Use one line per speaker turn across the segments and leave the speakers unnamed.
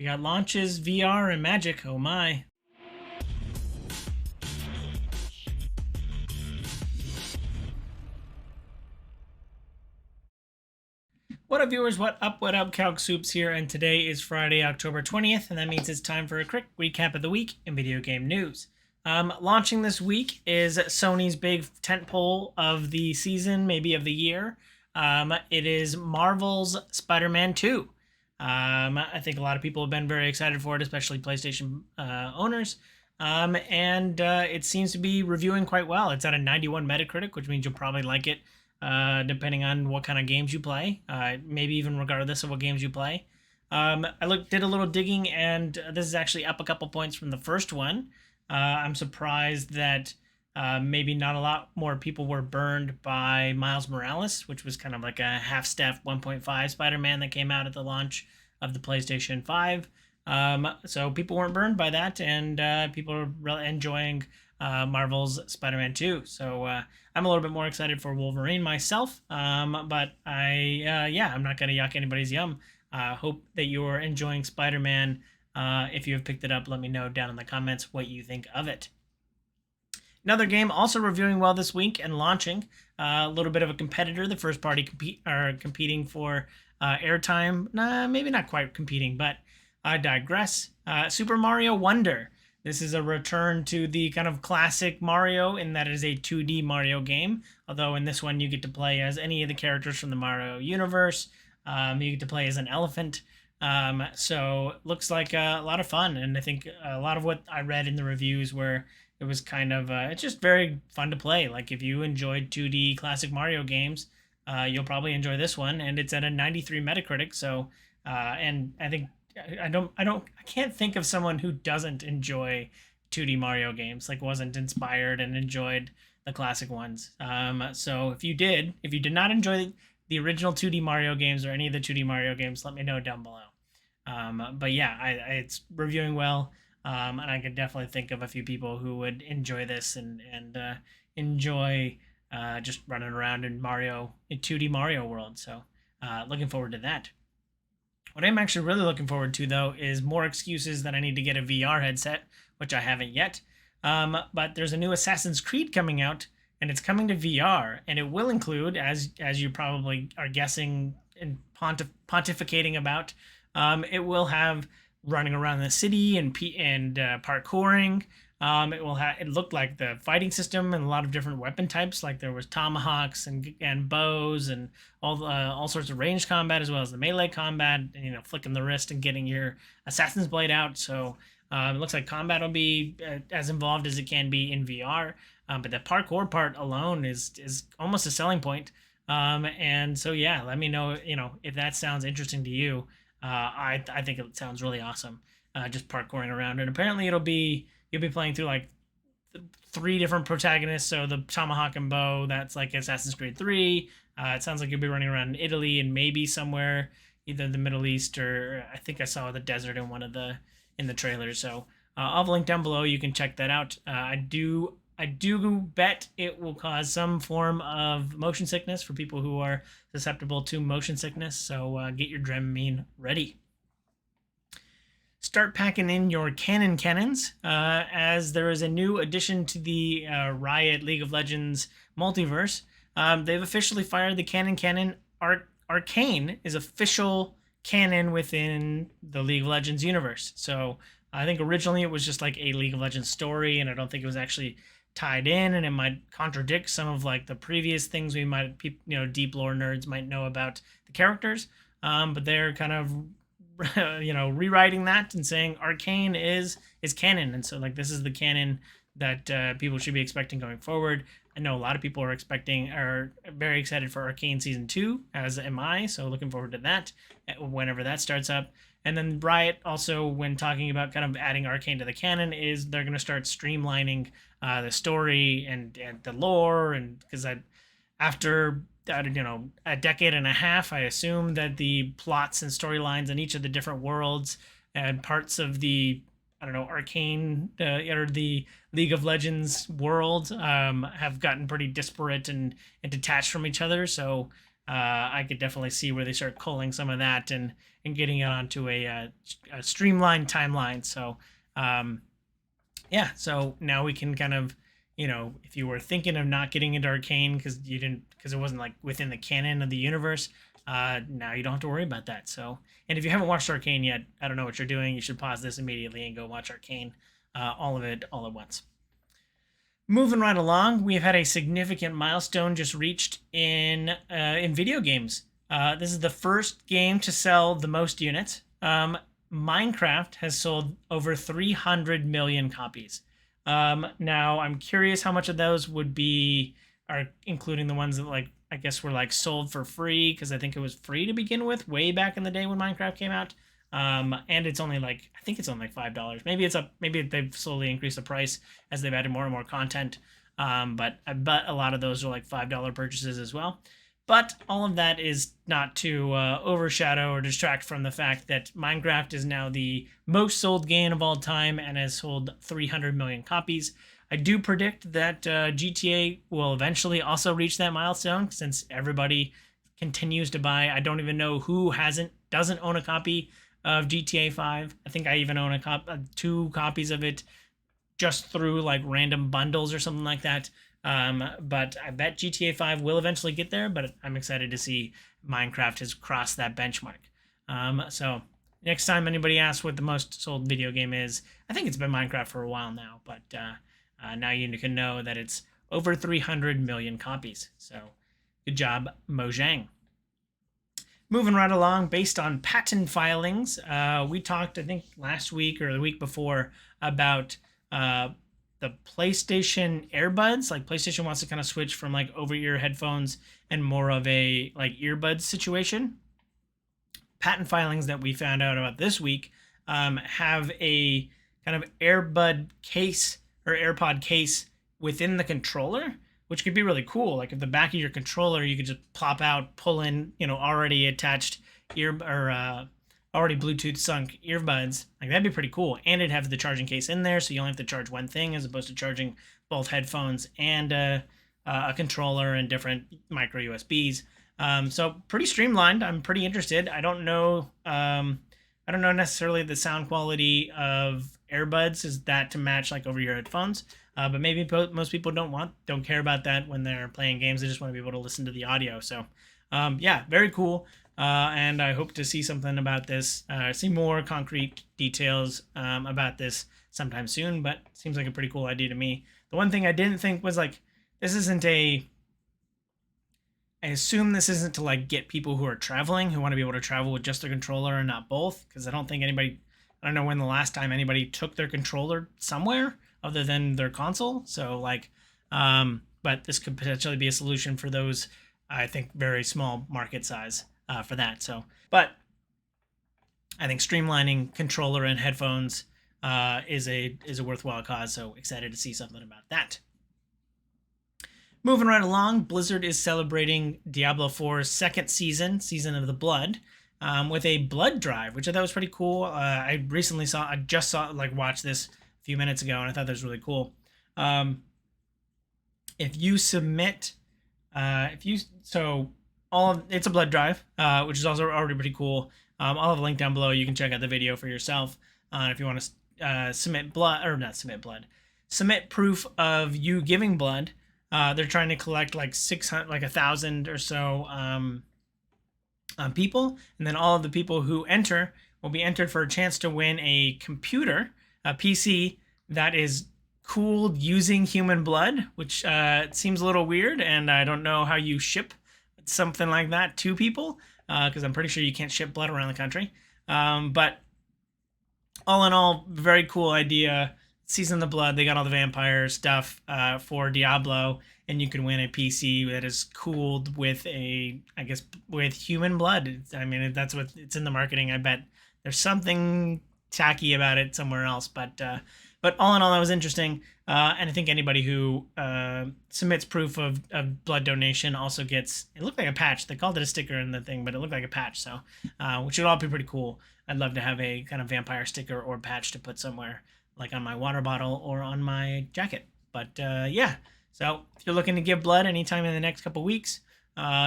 We got launches, VR, and Magic. Oh my. What up, viewers? What up? Calc Soups here, and today is Friday, October 20th, and that means it's time for a quick recap of the week in video game news. Launching this week is Sony's big tentpole of the season, maybe of the year. It is Marvel's Spider-Man 2. I think a lot of people have been very excited for it, especially PlayStation owners. It seems to be reviewing quite well. It's at a 91 Metacritic, which means you'll probably like it, depending on what kind of games you play, maybe even regardless of what games you play. Did a little digging, and this is actually up a couple points from the first one. I'm surprised that maybe not a lot more people were burned by Miles Morales, which was kind of like a half-step 1.5 Spider-Man that came out at the launch of the PlayStation 5. So people weren't burned by that, and people are really enjoying Marvel's Spider-Man 2. So I'm a little bit more excited for Wolverine myself, I'm not going to yuck anybody's yum. Hope that you're enjoying Spider-Man. If you have picked it up, let me know down in the comments what you think of it. Another game also reviewing well this week and launching. A little bit of a competitor. The first party competing for airtime. Maybe not quite competing, but I digress. Super Mario Wonder. This is a return to the kind of classic Mario in that it is a 2D Mario game. Although in this one you get to play as any of the characters from the Mario universe. You get to play as an elephant. So looks like a lot of fun. And I think a lot of what I read in the reviews were it was kind of, it's just very fun to play. Like if you enjoyed 2D classic Mario games, you'll probably enjoy this one. And it's at a 93 Metacritic. So, and I think I can't think of someone who doesn't enjoy 2D Mario games, like wasn't inspired and enjoyed the classic ones. So if you did not enjoy the original 2D Mario games or any of the 2D Mario games, let me know down below. But yeah, it's reviewing well. And I could definitely think of a few people who would enjoy this and enjoy just running around in 2D Mario world. So looking forward to that. What I'm actually really looking forward to, though, is more excuses that I need to get a VR headset, which I haven't yet. But there's a new Assassin's Creed coming out, and it's coming to VR, and it will include, as you probably are guessing and pontificating about, it will have running around the city and parkouring. It looked like the fighting system and a lot of different weapon types, like there was tomahawks and bows and all sorts of ranged combat as well as the melee combat, and, flicking the wrist and getting your assassin's blade out. So it looks like combat will be as involved as it can be in VR. But the parkour part alone is almost a selling point. And so yeah, let me know if that sounds interesting to you. I think it sounds really awesome. Just parkouring around, and apparently you'll be playing through like 3 different protagonists. So the tomahawk and bow, that's like Assassin's Creed 3. It sounds like you'll be running around in Italy and maybe somewhere either the Middle East or I think I saw the desert in in the trailers. So I'll have a link down below. You can check that out. I do bet it will cause some form of motion sickness for people who are susceptible to motion sickness. So get your Dramamine ready. Start packing in your cannons, as there is a new addition to the Riot League of Legends multiverse. They've officially fired the canon. Arcane is official canon within the League of Legends universe. So I think originally it was just like a League of Legends story, and I don't think it was actually tied in, and it might contradict some of like the previous things we might, deep lore nerds might know about the characters. But they're kind of rewriting that and saying Arcane is canon, and so like this is the canon that people should be expecting going forward. I know a lot of people are very excited for Arcane season 2, as am I. So looking forward to that whenever that starts up. And then Riot also, when talking about kind of adding Arcane to the canon, is they're going to start streamlining the story and the lore, and because after a decade and a half, I assume that the plots and storylines in each of the different worlds and parts of the Arcane or the League of Legends world have gotten pretty disparate and detached from each other. So I could definitely see where they start culling some of that and getting it onto a streamlined timeline. So yeah, so now we can kind of, if you were thinking of not getting into Arcane because it wasn't like within the canon of the universe, now you don't have to worry about that. So, and if you haven't watched Arcane yet, I don't know what you're doing. You should pause this immediately and go watch Arcane, all of it all at once. Moving right along, we have had a significant milestone just reached in video games. This is the first game to sell the most units. Minecraft has sold over 300 million copies. Now, I'm curious how much of those are including the ones that I guess were sold for free, because I think it was free to begin with way back in the day when Minecraft came out. And it's only I think it's only $5. Maybe it's up. Maybe they've slowly increased the price as they've added more and more content. But I bet a lot of those are $5 purchases as well. But all of that is not to overshadow or distract from the fact that Minecraft is now the most sold game of all time and has sold 300 million copies. I do predict that GTA will eventually also reach that milestone, since everybody continues to buy. I don't even know who doesn't own a copy of GTA 5. I think I even own 2 copies of it just through random bundles or something like that. But I bet GTA 5 will eventually get there, but I'm excited to see Minecraft has crossed that benchmark. So next time anybody asks what the most sold video game is, I think it's been Minecraft for a while now, but now you can know that it's over 300 million copies. So good job, Mojang. Moving right along, based on patent filings, we talked, I think, last week or the week before about the PlayStation earbuds. PlayStation wants to kind of switch from over-ear headphones and more of a earbuds situation. Patent filings that we found out about this week have a kind of earbud case or AirPod case within the controller, which could be really cool. If the back of your controller, you could just plop out, pull in, already attached already Bluetooth sunk earbuds. That'd be pretty cool. And it'd have the charging case in there, so you only have to charge one thing as opposed to charging both headphones and a controller and different micro USBs. So pretty streamlined. I'm pretty interested. I don't know necessarily the sound quality of earbuds is that to match over-ear headphones. But maybe most people don't care about that when they're playing games. They just want to be able to listen to the audio. So yeah, very cool. And I hope to see something about this, see more concrete details about this sometime soon, but it seems like a pretty cool idea to me. The one thing I didn't think was this isn't I assume this isn't to get people who are traveling, who want to be able to travel with just their controller and not both, because I don't know when the last time anybody took their controller somewhere other than their console. So but this could potentially be a solution for those, I think, very small market size. For that. So, but I think streamlining controller and headphones is a worthwhile cause. So excited to see something about that. Moving right along, Blizzard is celebrating Diablo 4's second season, Season of the Blood, with a blood drive, which I thought was pretty cool. I just watched this a few minutes ago, and I thought that was really cool. If you submit, it's a blood drive, which is also already pretty cool. I'll have a link down below. You can check out the video for yourself if you want to submit proof of you giving blood. They're trying to collect 1,000 or so people, and then all of the people who enter will be entered for a chance to win a PC that is cooled using human blood, which seems a little weird, and I don't know how you ship something like that to people, because I'm pretty sure you can't ship blood around the country. But all in all, very cool idea. Season of the Blood, they got all the vampire stuff for Diablo, and you can win a PC that is cooled with with human blood. I mean, that's what it's in the marketing. I bet there's something tacky about it somewhere else, but all in all, that was interesting. And I think anybody who submits proof of blood donation also gets, it looked like a patch. They called it a sticker in the thing, but it looked like a patch. So, which would all be pretty cool. I'd love to have a kind of vampire sticker or patch to put somewhere, on my water bottle or on my jacket. But yeah, so if you're looking to give blood anytime in the next couple weeks,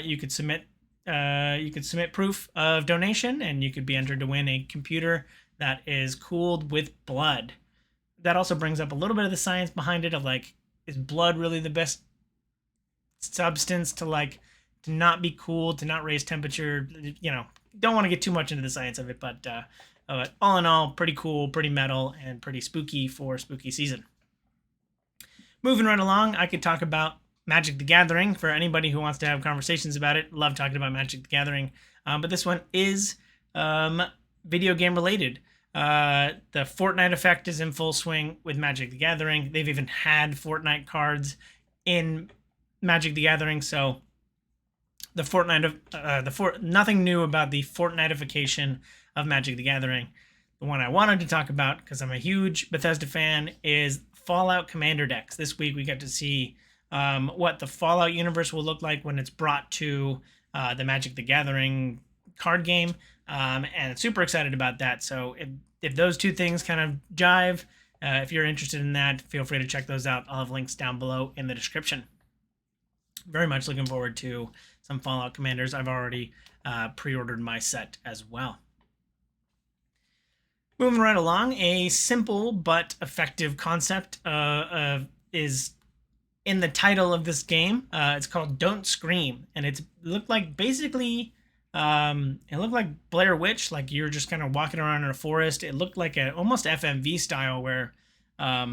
you could submit you could submit proof of donation, and you could be entered to win a computer that is cooled with blood. That also brings up a little bit of the science behind it of like, is blood really the best substance to not be cooled, to not raise temperature? Don't want to get too much into the science of it, but all in all, pretty cool, pretty metal, and pretty spooky for spooky season. Moving right along, I could talk about Magic the Gathering for anybody who wants to have conversations about it. Love talking about Magic the Gathering, but this one is video game related. The Fortnite effect is in full swing with Magic the Gathering. They've even had Fortnite cards in Magic the Gathering, so the Fortnite nothing new about the Fortniteification of Magic the Gathering. The one I wanted to talk about, because I'm a huge Bethesda fan, is Fallout Commander decks. This week we got to see what the Fallout universe will look like when it's brought to the Magic the Gathering card game, and super excited about that. So if those two things kind of jive, if you're interested in that, feel free to check those out. I'll have links down below in the description. Very much looking forward to some Fallout Commanders. I've already pre-ordered my set as well. Moving right along, a simple but effective concept is in the title of this game. It's called Don't Scream, and it looked like basically it looked like Blair Witch, like you're just kind of walking around in a forest. It looked like almost FMV style, where I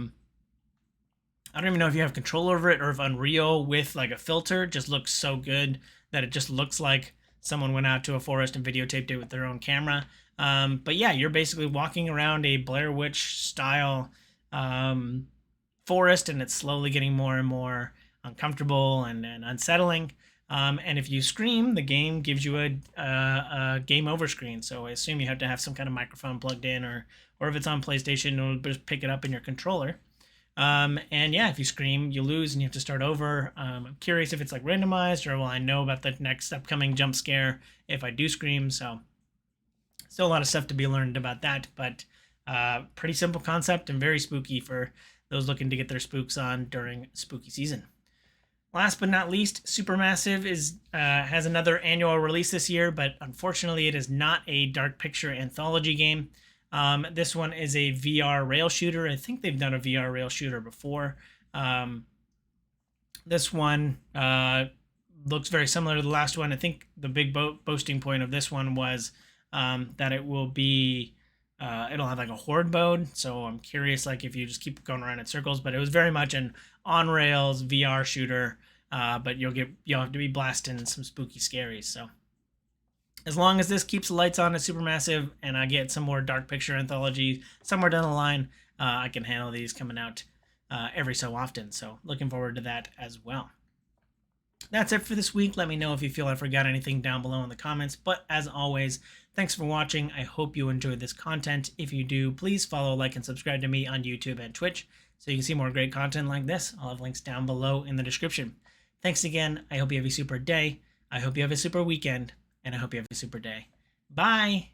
don't even know if you have control over it or if Unreal with like a filter just looks so good that it just looks like someone went out to a forest and videotaped it with their own camera. But yeah, you're basically walking around a Blair Witch style forest, and it's slowly getting more and more uncomfortable and unsettling. And if you scream, the game gives you a game over screen. So I assume you have to have some kind of microphone plugged in, or if it's on PlayStation, it'll just pick it up in your controller. And yeah, if you scream, you lose and you have to start over. I'm curious if it's like randomized, or will I know about the next upcoming jump scare if I do scream. So still a lot of stuff to be learned about that, but pretty simple concept and very spooky for those looking to get their spooks on during spooky season. Last but not least, Supermassive has another annual release this year, but unfortunately it is not a dark picture anthology game. This one is a VR rail shooter. I think they've done a VR rail shooter before. This one looks very similar to the last one. I think the big boasting point of this one was that it will be, it'll have like a horde mode. So I'm curious, like if you just keep going around in circles, but it was very much an on rails VR shooter. But you'll have to be blasting some spooky scaries. So as long as this keeps the lights on at Supermassive and I get some more dark picture anthology somewhere down the line, I can handle these coming out every so often. So looking forward to that as well. That's it for this week. Let me know if you feel I forgot anything down below in the comments. But as always, thanks for watching. I hope you enjoyed this content. If you do, please follow, like, and subscribe to me on YouTube and Twitch so you can see more great content like this. I'll have links down below in the description. Thanks again. I hope you have a super day. I hope you have a super weekend. And I hope you have a super day. Bye.